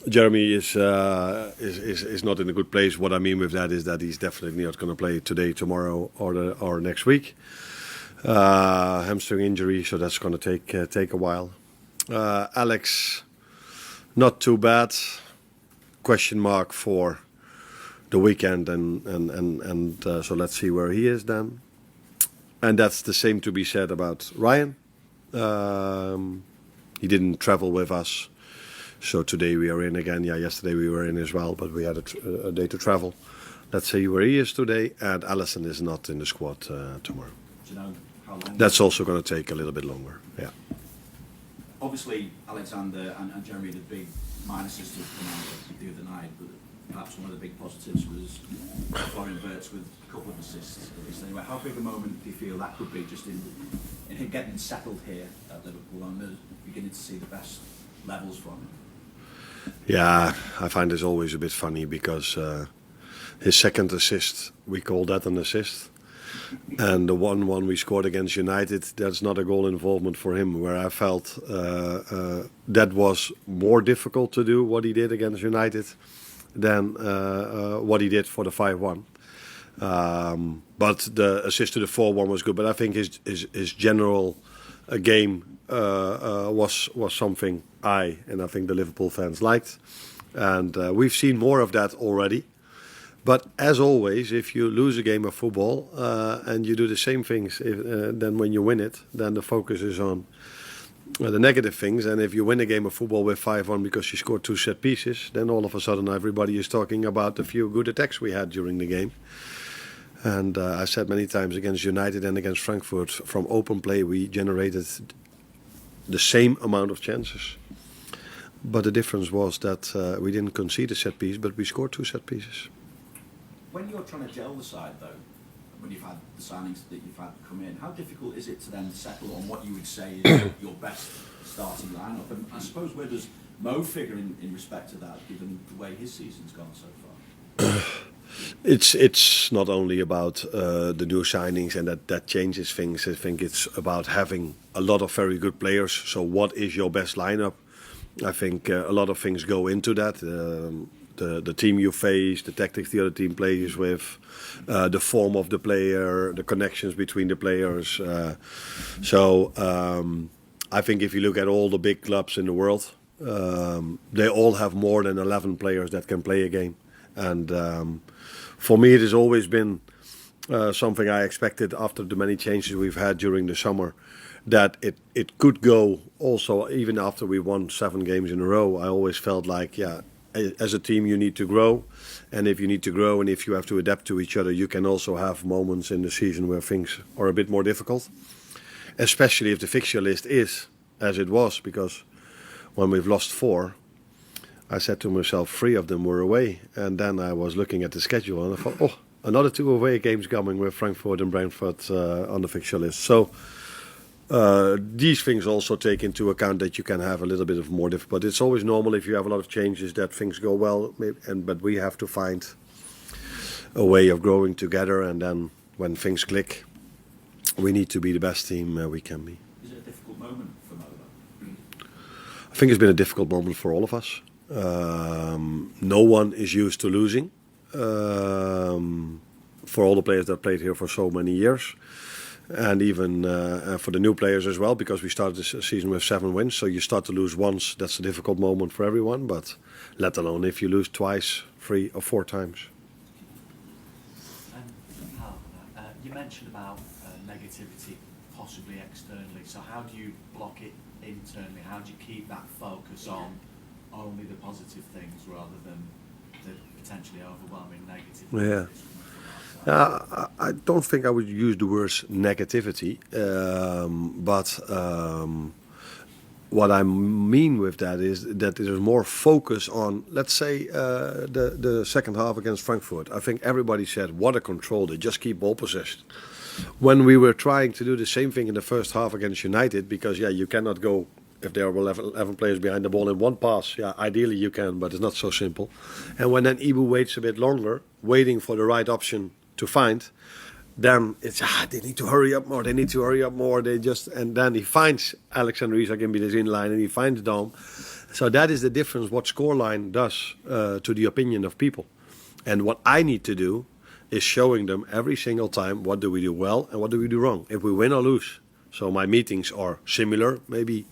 Jeremy is not in a good place. What I mean with that is that he's definitely not going to play today, tomorrow, or next week. Hamstring injury, so that's going to take a while. Alex, not too bad. Question mark for the weekend, and so let's see where he is then. And that's the same to be said about Ryan. He didn't travel with us, so today we are in again. Yeah, yesterday we were in as well, but we had a day to travel. Let's see where he is today. And Allison is not in the squad tomorrow. Do you know how long? That's also going to take a little bit longer. Yeah. Obviously, Alexander and Jeremy are the big minuses to come out the other night, but perhaps one of the big positives was Florian Wirtz with a couple of assists at least. Anyway, how big a moment do you feel that could be just in getting settled here at Liverpool and beginning to see the best levels from him? Yeah, I find this always a bit funny because his second assist, we call that an assist. And the 1-1 we scored against United, that's not a goal involvement for him, where I felt that was more difficult to do, what he did against United, than what he did for the 5-1. But the assist to the 4-1 was good. But I think his general game was something I think the Liverpool fans liked. And we've seen more of that already. But as always, if you lose a game of football and you do the same things then when you win it, then the focus is on the negative things. And if you win a game of football with 5-1 because you scored 2 set pieces, then all of a sudden everybody is talking about the few good attacks we had during the game. And I said many times against United and against Frankfurt, from open play we generated the same amount of chances. But the difference was that we didn't concede a set piece, but we scored 2 set pieces. When you're trying to gel the side, though, when you've had the signings that you've had come in, how difficult is it to then settle on what you would say is your best starting lineup? And I suppose where does Mo figure in respect to that, given the way his season's gone so far? It's not only about the new signings and that changes things. I think it's about having a lot of very good players. So what is your best lineup? I think a lot of things go into that. The team you face, the tactics the other team plays with, the form of the player, the connections between the players. I think if you look at all the big clubs in the world, they all have more than 11 players that can play a game. And for me, it has always been something I expected after the many changes we've had during the summer, that it could go also even after we won 7 games in a row. I always felt like, yeah, as a team you need to grow, and if you need to grow and if you have to adapt to each other, you can also have moments in the season where things are a bit more difficult, especially if the fixture list is as it was, because when we've lost 4, I said to myself 3 of them were away, and then I was looking at the schedule and I thought, oh, another 2 away games coming with Frankfurt and Brentford on the fixture list. So these things also take into account that you can have a little bit of more difficult. But it's always normal if you have a lot of changes that things go well, but we have to find a way of growing together, and then when things click, we need to be the best team we can be. Is it a difficult moment for Mo? I think it's been a difficult moment for all of us. No one is used to losing. For all the players that played here for so many years. And even for the new players as well, because we started this season with 7 wins. So you start to lose once, that's a difficult moment for everyone. But let alone if you lose twice, 3 or 4 times. You mentioned about negativity possibly externally. So how do you block it internally? How do you keep that focus on only the positive things rather than the potentially overwhelming negative things? Yeah. I don't think I would use the words negativity, but what I mean with that is that there's more focus on, let's say, the second half against Frankfurt. I think everybody said, what a control, they just keep ball possession. When we were trying to do the same thing in the first half against United, because, yeah, you cannot go, if there are 11 players behind the ball in one pass, yeah, ideally you can, but it's not so simple. And when then Ibu waits a bit longer, waiting for the right option to find, then it's they need to hurry up more. They need to hurry up more. And then he finds Alexander Isak in between line, and he finds Dom. So that is the difference. What scoreline does to the opinion of people, and what I need to do is showing them every single time what do we do well and what do we do wrong. If we win or lose. So my meetings are similar. Maybe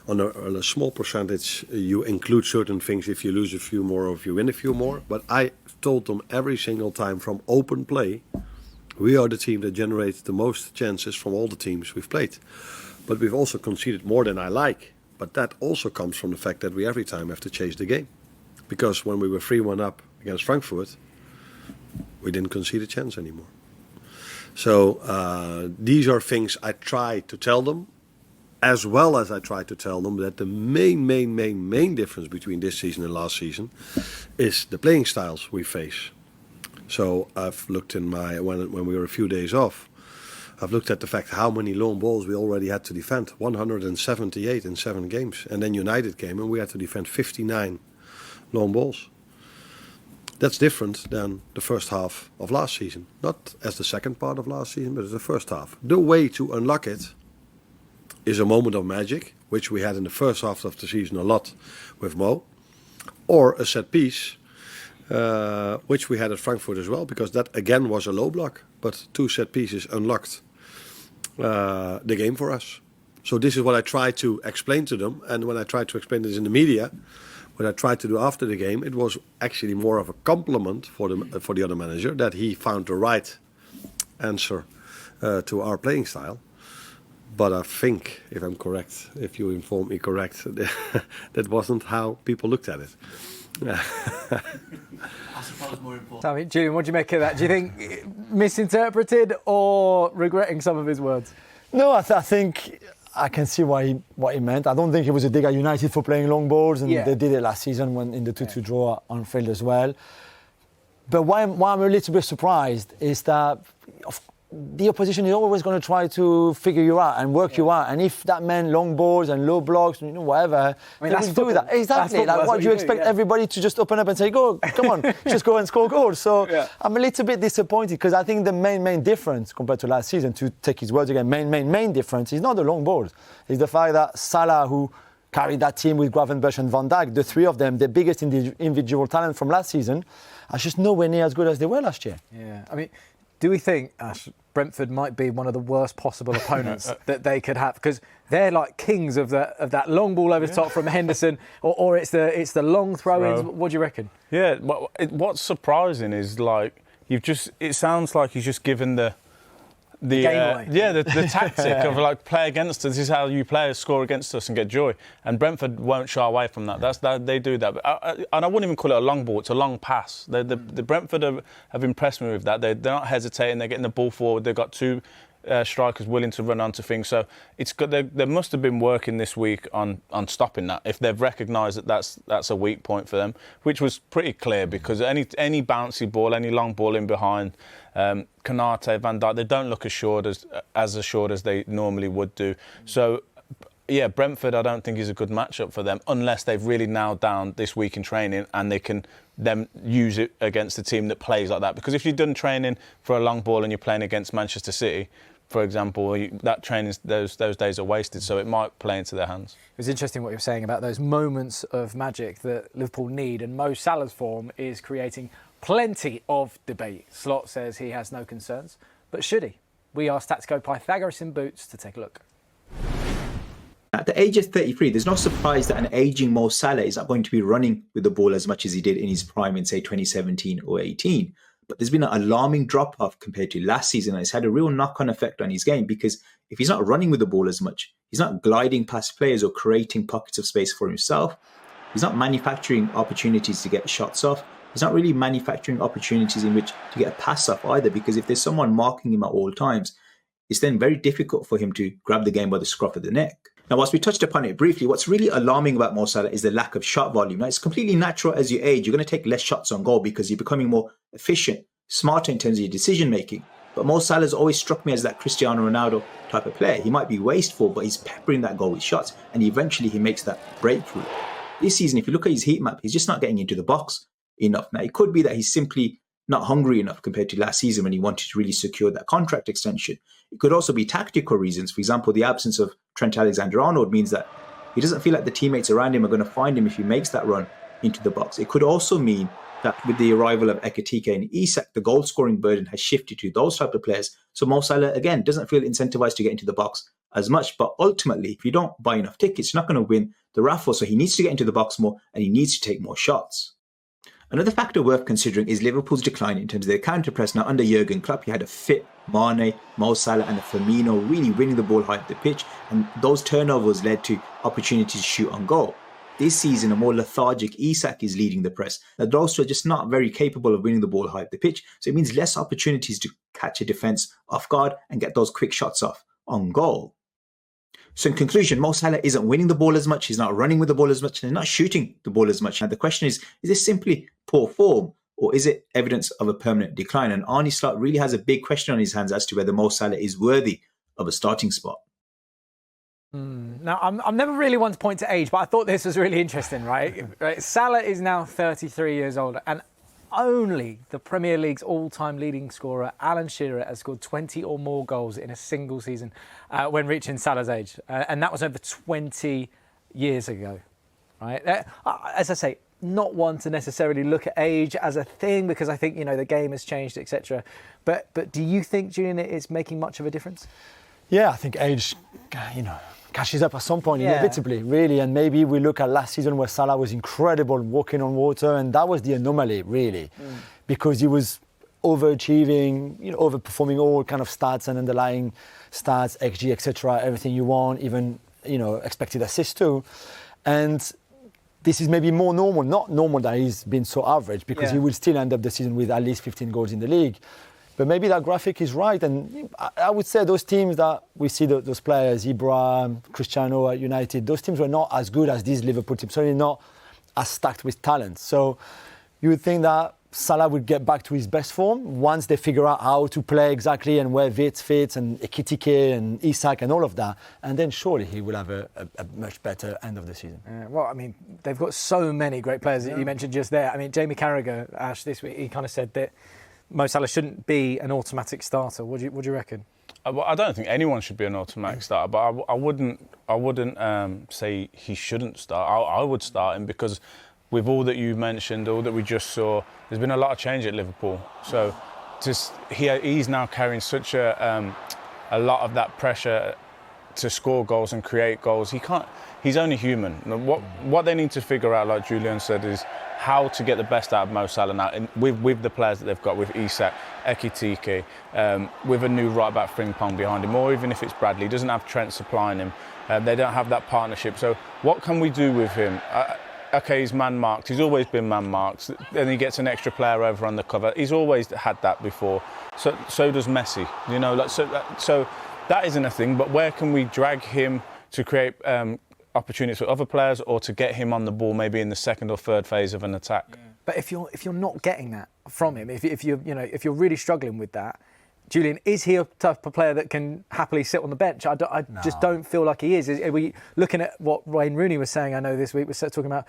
on a small percentage you include certain things if you lose a few more or if you win a few more. But I told them every single time from open play, we are the team that generates the most chances from all the teams we've played. But we've also conceded more than I like. But that also comes from the fact that we every time have to chase the game. Because when we were 3-1 up against Frankfurt, we didn't concede a chance anymore. So these are things I try to tell them, as well as I try to tell them that the main difference between this season and last season is the playing styles we face. So I've looked in when we were a few days off, I've looked at the fact how many long balls we already had to defend, 178 in 7 games. And then United came and we had to defend 59 long balls. That's different than the first half of last season. Not as the second part of last season, but as the first half. The way to unlock it is a moment of magic, which we had in the first half of the season a lot with Mo, or a set piece, which we had at Frankfurt as well, because that again was a low block, but 2 set pieces unlocked the game for us. So this is what I try to explain to them, and when I try to explain this in the media, what I tried to do after the game, it was actually more of a compliment for the other manager that he found the right answer to our playing style. But I think, if I'm correct, if you inform me correct, that wasn't how people looked at it. I suppose more important. I mean, Julian, what do you make of that? Do you think misinterpreted or regretting some of his words? No, I think I can see what he meant. I don't think he was a dig at United for playing long balls, and they did it last season when in the 2-2 draw at Anfield as well. But why I'm a little bit surprised is that the opposition is always going to try to figure you out and work you out. And if that meant long balls and low blocks, whatever, I mean, they will do that. Exactly. Like, what do you expect everybody to just open up and say, go, come on, just go and score goals? So I'm a little bit disappointed because I think the main difference compared to last season, to take his words again, main difference is not the long balls. It's the fact that Salah, who carried that team with Gravenberch and Van Dijk, the 3 of them, the biggest individual talent from last season, are just nowhere near as good as they were last year. Yeah, I mean, do we think, Ash, Brentford might be one of the worst possible opponents that they could have? Because they're like kings of that long ball over the top from Henderson, or it's the long throw-ins. What do you reckon? Yeah, what's surprising is it sounds like he's just given the tactic of play against us. This is how you play, score against us and get joy. And Brentford won't shy away from that. They do that. But and I wouldn't even call it a long ball. It's a long pass. The Brentford have impressed me with that. They're not hesitating. They're getting the ball forward. They've got 2 strikers willing to run onto things. So it's good. They must have been working this week on stopping that. If they've recognised that that's a weak point for them, which was pretty clear because any bouncy ball, any long ball in behind. Konate, Van Dijk, they don't look as assured as they normally would do. So, yeah, Brentford I don't think is a good matchup for them unless they've really nailed down this week in training and they can then use it against a team that plays like that. Because if you've done training for a long ball and you're playing against Manchester City, for example, that training, those days are wasted, so it might play into their hands. It was interesting what you were saying about those moments of magic that Liverpool need, and Mo Salah's form is creating plenty of debate. Slot says he has no concerns, but should he? We asked Tactico Pythagoras in Boots to take a look. At the age of 33, there's no surprise that an ageing Mo Salah is not going to be running with the ball as much as he did in his prime in, say, 2017 or 18. But there's been an alarming drop-off compared to last season, and it's had a real knock-on effect on his game because if he's not running with the ball as much, he's not gliding past players or creating pockets of space for himself, he's not manufacturing opportunities to get shots off, he's not really manufacturing opportunities in which to get a pass off either, because if there's someone marking him at all times, it's then very difficult for him to grab the game by the scruff of the neck. Now, whilst we touched upon it briefly, what's really alarming about Mo Salah is the lack of shot volume. Now, it's completely natural as you age. You're going to take less shots on goal because you're becoming more efficient, smarter in terms of your decision-making. But Mo Salah's always struck me as that Cristiano Ronaldo type of player. He might be wasteful, but he's peppering that goal with shots, and eventually he makes that breakthrough. This season, if you look at his heat map, he's just not getting into the box enough. Now, it could be that he's simply not hungry enough compared to last season when he wanted to really secure that contract extension. It could also be tactical reasons. For example, the absence of Trent Alexander-Arnold means that he doesn't feel like the teammates around him are going to find him if he makes that run into the box. It could also mean that with the arrival of Ekitike and Isak, the goal-scoring burden has shifted to those type of players. So Mo Salah, again, doesn't feel incentivized to get into the box as much. But ultimately, if you don't buy enough tickets, you're not going to win the raffle. So he needs to get into the box more and he needs to take more shots. Another factor worth considering is Liverpool's decline in terms of their counter-press. Now, under Jurgen Klopp, you had a fit Mane, Mo Salah and a Firmino really winning the ball high up the pitch, and those turnovers led to opportunities to shoot on goal. This season, a more lethargic Isak is leading the press. Now, those two are just not very capable of winning the ball high up the pitch, so it means less opportunities to catch a defence off guard and get those quick shots off on goal. So in conclusion, Mo Salah isn't winning the ball as much, he's not running with the ball as much, and he's not shooting the ball as much. Now the question is this simply poor form, or is it evidence of a permanent decline? And Arne Slot really has a big question on his hands as to whether Mo Salah is worthy of a starting spot. Now, I'm never really one to point to age, but I thought this was really interesting, right? Salah is now 33 years old, and only the Premier League's all-time leading scorer, Alan Shearer, has scored 20 or more goals in a single season when reaching Salah's age. And that was over 20 years ago, right? As I say, not one to necessarily look at age as a thing, because I think, the game has changed, etc. But do you think, Julian, it is making much of a difference? Yeah, I think age, catches up at some point, inevitably, really. And maybe we look at last season where Salah was incredible walking on water, and that was the anomaly, really, because he was overachieving, overperforming all kind of stats and underlying stats, XG, etc., everything you want, even, expected assists too. And this is maybe more normal, not normal that he's been so average, because he will still end up the season with at least 15 goals in the league. But maybe that graphic is right. And I would say those teams that we see, those players, Ibra, Cristiano at United, those teams were not as good as these Liverpool teams, certainly not as stacked with talent. So you would think that Salah would get back to his best form once they figure out how to play exactly and where Vitz fits and Ekitike and Isak and all of that. And then surely he will have a much better end of the season. Well, I mean, they've got so many great players that you mentioned just there. I mean, Jamie Carragher, Ash, this week, he kind of said that Mo Salah shouldn't be an automatic starter. What do you reckon? I don't think anyone should be an automatic starter, but I wouldn't say he shouldn't start. I would start him because with all that you mentioned, all that we just saw, there's been a lot of change at Liverpool. So he's now carrying such a lot of that pressure to score goals and create goals. He's only human. What they need to figure out, like Julian said, is how to get the best out of Mo Salah now, and with the players that they've got, with Isak, Ekitike, with a new right-back Frimpong behind him, or even if it's Bradley, he doesn't have Trent supplying him. They don't have that partnership. So what can we do with him? Okay, he's man-marked. He's always been man-marked. Then he gets an extra player over on the cover. He's always had that before. So does Messi. So that isn't a thing. But where can we drag him to create opportunities for other players, or to get him on the ball maybe in the second or third phase of an attack? Yeah. But if you're not getting that from him, if you're really struggling with that, Julian, is he a type of player that can happily sit on the bench? Just don't feel like he is. Are we looking at what Wayne Rooney was saying? I know this week was talking about,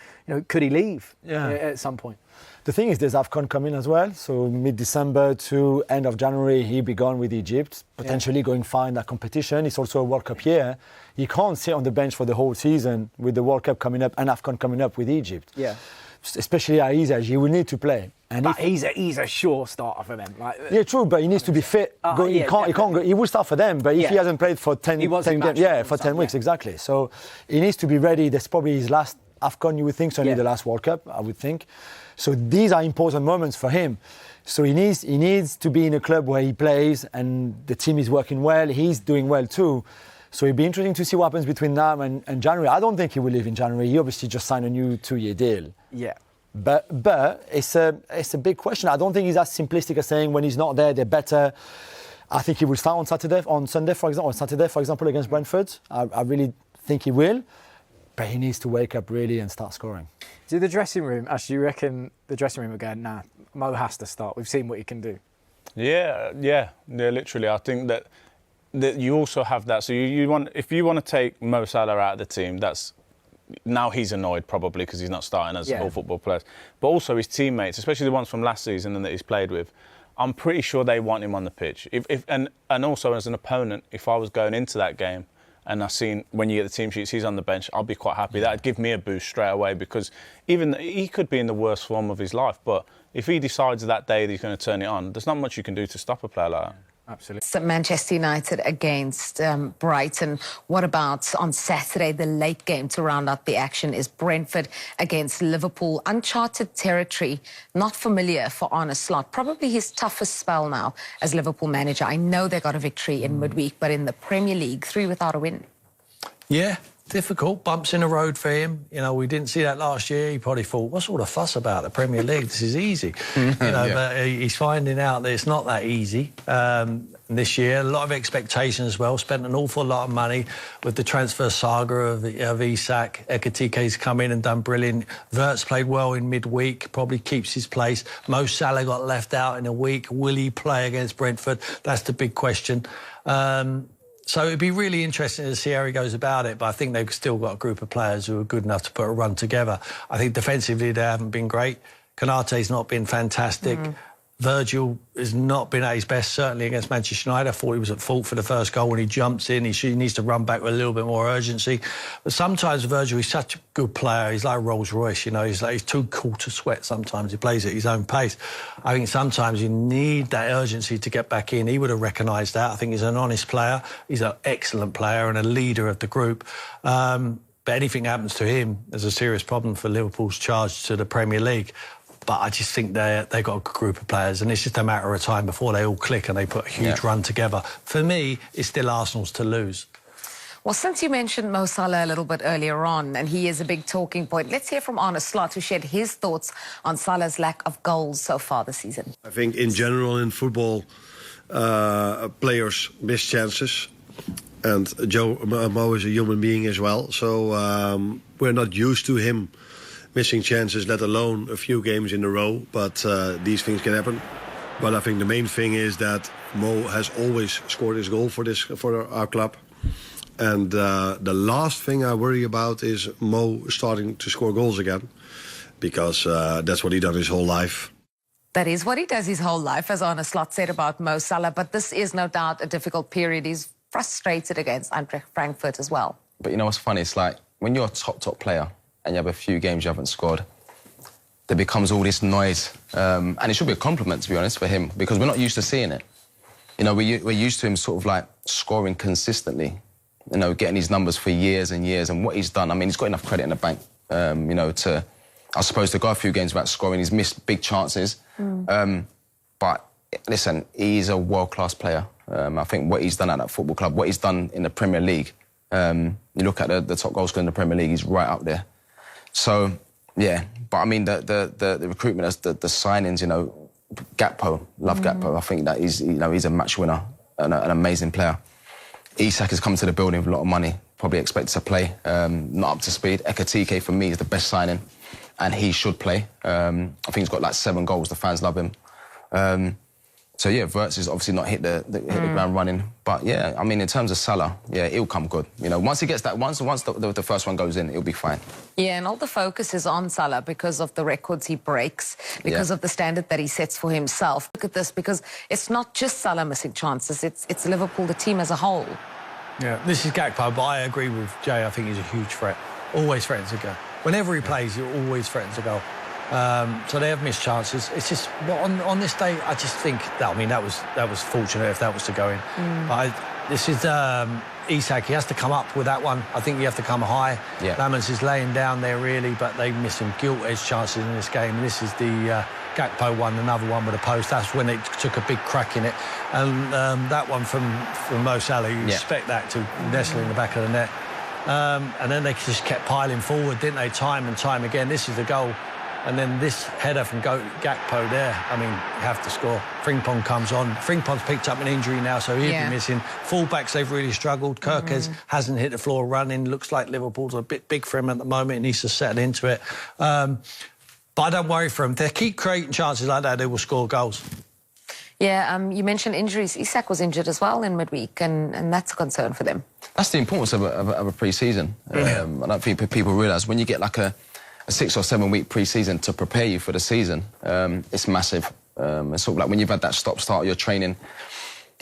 could he leave at some point? The thing is, there's AFCON coming as well. So mid-December to end of January, he'll be gone with Egypt, potentially going far in that competition. It's also a World Cup year. He can't sit on the bench for the whole season with the World Cup coming up and AFCON coming up with Egypt. Yeah. Especially at his age, he will need to play. And he's a sure starter for them. Yeah, true, but he needs to be fit. He can't go. He will start for them, but if he hasn't played for 10 games, for 10 weeks, exactly. So he needs to be ready. That's probably his last AFCON, you would think, certainly the last World Cup, I would think. So these are important moments for him. So he needs to be in a club where he plays and the team is working well. He's doing well too. So it'd be interesting to see what happens between now and January. I don't think he will leave in January. He obviously just signed a new 2-year deal. Yeah. But it's a big question. I don't think he's as simplistic as saying when he's not there, they're better. I think he will start on Saturday, for example, against Brentford. I really think he will. But he needs to wake up really and start scoring. Do the dressing room, Ash, do you reckon the dressing room are going, nah, Mo has to start. We've seen what he can do. Yeah, literally. I think that you also have that. So if you want to take Mo Salah out of the team, that's now he's annoyed probably because he's not starting as all football players. But also his teammates, especially the ones from last season and that he's played with, I'm pretty sure they want him on the pitch. And also as an opponent, if I was going into that game and I seen when you get the team sheets, he's on the bench, I'll be quite happy. That'd give me a boost straight away, because even he could be in the worst form of his life, but if he decides that day that he's going to turn it on, there's not much you can do to stop a player like that. Absolutely. So Manchester United against Brighton. What about on Saturday, the late game to round out the action is Brentford against Liverpool. Uncharted territory, not familiar for Arne Slot. Probably his toughest spell now as Liverpool manager. I know they got a victory in midweek, but in the Premier League, 3 without a win. Yeah, difficult. Bumps in the road for him. You know, we didn't see that last year. He probably thought, what's all the fuss about the Premier League? This is easy. But he's finding out that it's not that easy. This year, a lot of expectation as well. Spent an awful lot of money with the transfer saga of Isak. Ekitike's come in and done brilliant. Wirtz played well in midweek, probably keeps his place. Mo Salah got left out in a week. Will he play against Brentford? That's the big question. So it'd be really interesting to see how he goes about it, but I think they've still got a group of players who are good enough to put a run together. I think defensively they haven't been great. Konate's not been fantastic. Virgil has not been at his best, certainly against Manchester United. I thought he was at fault for the first goal when he jumps in. He needs to run back with a little bit more urgency. But sometimes Virgil, he's such a good player. He's like Rolls Royce, you know. He's too cool to sweat sometimes. He plays at his own pace. I think sometimes you need that urgency to get back in. He would have recognised that. I think he's an honest player. He's an excellent player and a leader of the group. But anything happens to him, there's a serious problem for Liverpool's charge to the Premier League. But I just think they've got a group of players, and it's just a matter of time before they all click and they put a huge run together. For me, it's still Arsenal's to lose. Well, since you mentioned Mo Salah a little bit earlier on, and he is a big talking point, let's hear from Arne Slot, who shared his thoughts on Salah's lack of goals so far this season. I think in general in football, players miss chances. And Mo is a human being as well, so we're not used to him missing chances, let alone a few games in a row. But these things can happen. But I think the main thing is that Mo has always scored his goal for our club. And the last thing I worry about is Mo starting to score goals again, because that's what he done his whole life. That is what he does his whole life, as Arne Slot said about Mo Salah. But this is no doubt a difficult period. He's frustrated against Eintracht Frankfurt as well. But you know what's funny? It's like when you're a top player and you have a few games you haven't scored, there becomes all this noise. And it should be a compliment, to be honest, for him, because we're not used to seeing it. You know, we're used to him sort of like scoring consistently, you know, getting his numbers for years and years. And what he's done, I mean, he's got enough credit in the bank, you know, I suppose, to go a few games without scoring. He's missed big chances. But listen, he's a world-class player. I think what he's done at that football club, what he's done in the Premier League, you look at the top goal scorer in the Premier League, he's right up there. So, yeah, but I mean, the recruitment, the signings, you know, Gakpo, love Gakpo. I think that he's a match winner, an amazing player. Isak has come to the building with a lot of money, probably expected to play, not up to speed. Ekitike, for me, is the best signing, and he should play. I think he's got like 7 goals, the fans love him. So, yeah, Wirtz has obviously not hit the ground running. But, yeah, I mean, in terms of Salah, yeah, he'll come good. You know, once he gets that, once the first one goes in, he'll be fine. Yeah, and all the focus is on Salah because of the records he breaks, because of the standard that he sets for himself. Look at this, because it's not just Salah missing chances, it's Liverpool, the team as a whole. Yeah, this is Gakpo, but I agree with Jay. I think he's a huge threat. Always threatens a goal. Whenever he plays, he always threatens a goal. So they have missed chances. It's just, well, on this day, I just think that, I mean, that was fortunate if that was to go in. But this is Isak. He has to come up with that one. I think you have to come high. Lammers is laying down there really, but they missed some gilt-edged chances in this game. This is the Gakpo one, another one with a post. That's when it took a big crack in it. And that one from Mo Salah, you expect that to nestle in the back of the net. And then they just kept piling forward, didn't they, time and time again. This is the goal. And then this header from Gakpo there, I mean, you have to score. Frimpong comes on. Frimpong's picked up an injury now, so he'll be missing. Full-backs, they've really struggled. Kirkes hasn't hit the floor running. Looks like Liverpool's a bit big for him at the moment. He needs to settle into it. But I don't worry for him. They keep creating chances like that, they will score goals. Yeah, you mentioned injuries. Isak was injured as well in midweek, and that's a concern for them. That's the importance of a pre-season. I don't think people realise when you get like a 6 or 7 week pre-season to prepare you for the season, it's massive. It's sort of like when you've had that stop-start of your training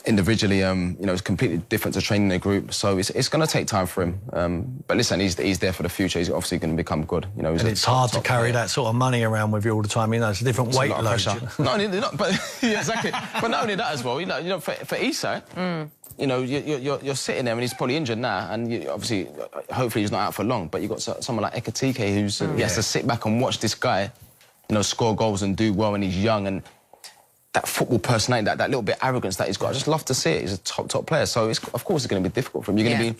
individually, it's completely different to training in a group. So it's going to take time for him. But listen, he's there for the future. He's obviously going to become good. You know, and it's hard to carry that sort of money around with you all the time. You know, it's a different weight load. Not only that, but yeah, exactly. But not only that as well. You know, for Isak, you know, you're sitting there and he's probably injured now, and obviously, hopefully he's not out for long. But you've got someone like Ekitike who's he has to sit back and watch this guy, you know, score goals and do well, and he's young and. That football personality, that little bit of arrogance that he's got, I just love to see it. He's a top player, so of course it's going to be difficult for him. You're going to be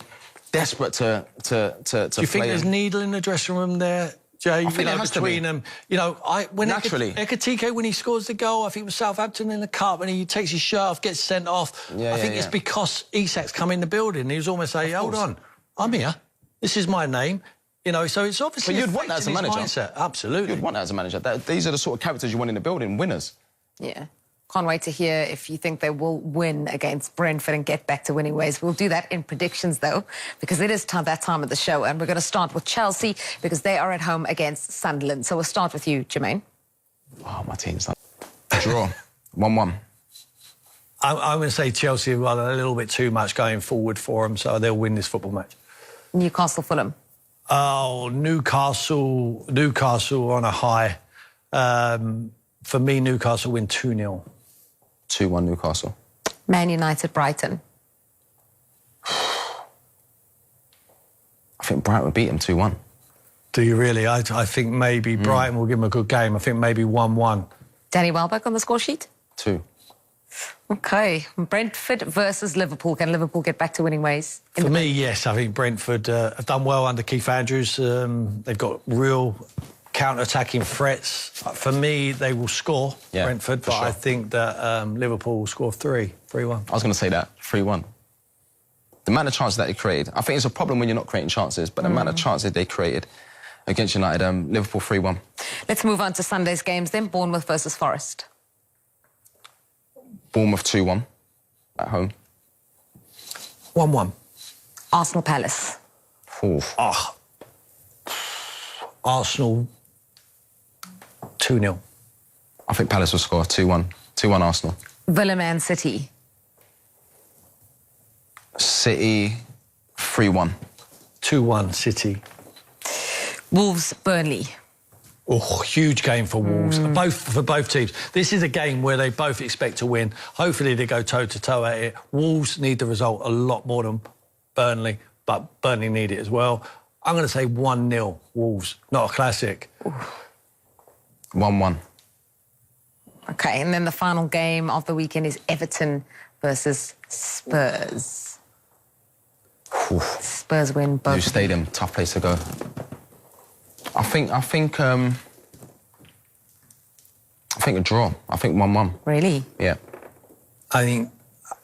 desperate to Do you think there's needle in the dressing room there, Jay? I think there has between them. You know, when naturally Ekitike, when he scores the goal, I think it was Southampton in the cup, and he takes his shirt off, gets sent off. I think it's because Isak's come in the building. He was almost saying, "Hold on, I'm here. This is my name." You know, so it's obviously. But you'd want that as a manager. Mindset. Absolutely, you'd want that as a manager. These are the sort of characters you want in the building, winners. Yeah. Can't wait to hear if you think they will win against Brentford and get back to winning ways. We'll do that in predictions, though, because it is that time of the show. And we're going to start with Chelsea because they are at home against Sunderland. So we'll start with you, Jermaine. Oh, my team's done. Draw. 1-1. I'm going to say Chelsea have got a little bit too much going forward for them, so they'll win this football match. Newcastle, Fulham. Oh, Newcastle on a high. For me, Newcastle win 2-0. 2-1 Newcastle. Man United, Brighton. I think Brighton will beat them 2-1. Do you really? I think maybe Brighton will give them a good game. I think maybe 1-1. Danny Welbeck on the score sheet? 2. OK. Brentford versus Liverpool. Can Liverpool get back to winning ways? For me, yes. I think Brentford have done well under Keith Andrews. They've got real counter-attacking threats. For me, they will score, Brentford, but sure. I think that Liverpool will score 3-1. I was going to say that, 3-1. The amount of chances that they created, I think it's a problem when you're not creating chances, but the amount of chances they created against United, Liverpool 3-1. Let's move on to Sunday's games then. Bournemouth versus Forest. Bournemouth 2-1 at home. 1-1. Arsenal Palace. Oof. Oh. Arsenal 2-0. I think Palace will score 2-1. 2-1 Arsenal. Villa Man City. City 3-1. 2-1 City. Wolves Burnley. Oh, huge game for Wolves. For both teams. This is a game where they both expect to win. Hopefully they go toe-to-toe at it. Wolves need the result a lot more than Burnley, but Burnley need it as well. I'm going to say 1-0 Wolves. Not a classic. 1-1. OK, and then the final game of the weekend is Everton versus Spurs. Oof. Spurs win both. New stadium, tough place to go. I think a draw. I think 1-1. Really? Yeah. I think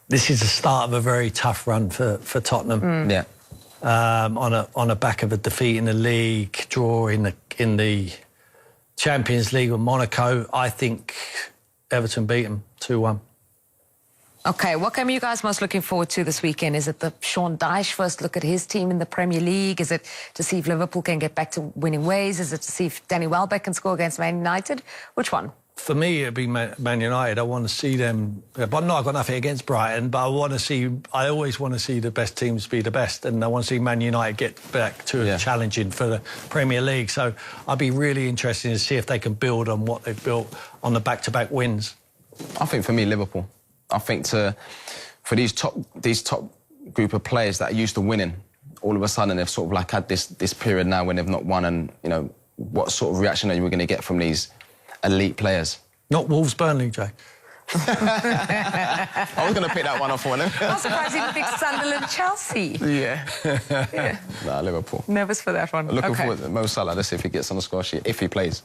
this is the start of a very tough run for Tottenham. Yeah. On the back of a defeat in the league, draw in the Champions League with Monaco, I think Everton beat them 2-1. OK, what game are you guys most looking forward to this weekend? Is it the Sean Dyche first look at his team in the Premier League? Is it to see if Liverpool can get back to winning ways? Is it to see if Danny Welbeck can score against Man United? Which one? For me, it'd be Man United. I want to see them... But no, I've got nothing against Brighton, but I always want to see the best teams be the best, and I want to see Man United get back to challenging for the Premier League. So I'd be really interested to see if they can build on what they've built on the back-to-back wins. I think for me, Liverpool. I think for these top group of players that are used to winning, all of a sudden they've sort of like had this period now when they've not won, and you know what sort of reaction are you going to get from these elite players? Not Wolves Burnley, Jay. I was going to pick that one off for them. I'm surprised you picked Sunderland Chelsea. Yeah. Nah, Liverpool. Nervous for that one. Looking forward to Mo Salah. Let's see if he gets on the score sheet, if he plays.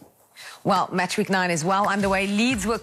Well, match week 9 is well underway. Leeds were